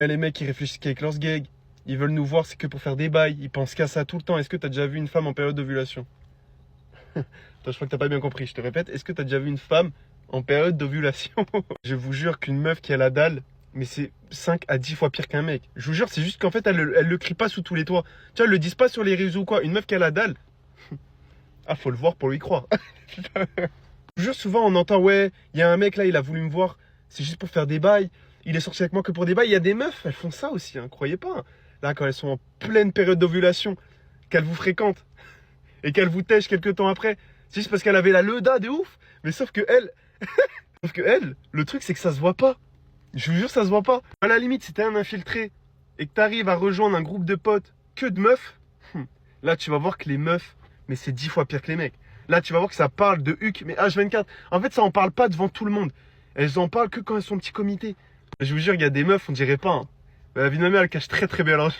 Et les mecs, ils réfléchissent qu'avec leurs gags. Ils veulent nous voir, c'est que pour faire des bails. Ils pensent qu'à ça tout le temps. Est-ce que t'as déjà vu une femme en période d'ovulation? Attends, je crois que t'as pas bien compris. Je te répète, est-ce que t'as déjà vu une femme en période d'ovulation? Je vous jure qu'une meuf qui a la dalle, mais c'est 5 à 10 fois pire qu'un mec. Je vous jure, c'est juste qu'en fait, elle le crie pas sous tous les toits. Tu vois, elle le disent pas sur les réseaux ou quoi. Une meuf qui a la dalle, ah, faut le voir pour lui croire. Je vous jure, souvent, on entend, ouais, il y a un mec là, il a voulu me voir, c'est juste pour faire des bails. Il est sorti avec moi que pour des bails. Il y a des meufs, elles font ça aussi, hein, croyez pas. Là, quand elles sont en pleine période d'ovulation, qu'elles vous fréquentent et qu'elles vous tèchent quelques temps après, c'est juste parce qu'elle avait la leda de ouf. Mais sauf que elle, le truc, c'est que ça se voit pas. Je vous jure, ça se voit pas. À la limite, si t'es un infiltré et que t'arrives à rejoindre un groupe de potes que de meufs, là, tu vas voir que les meufs, mais c'est 10 fois pire que les mecs. Là, tu vas voir que ça parle de Huc, mais H24. En fait, ça en parle pas devant tout le monde. Elles en parlent que quand elles sont en petit comité. Je vous jure, il y a des meufs, on dirait pas. Hein. La vie de ma mère, elle cache très très bien leur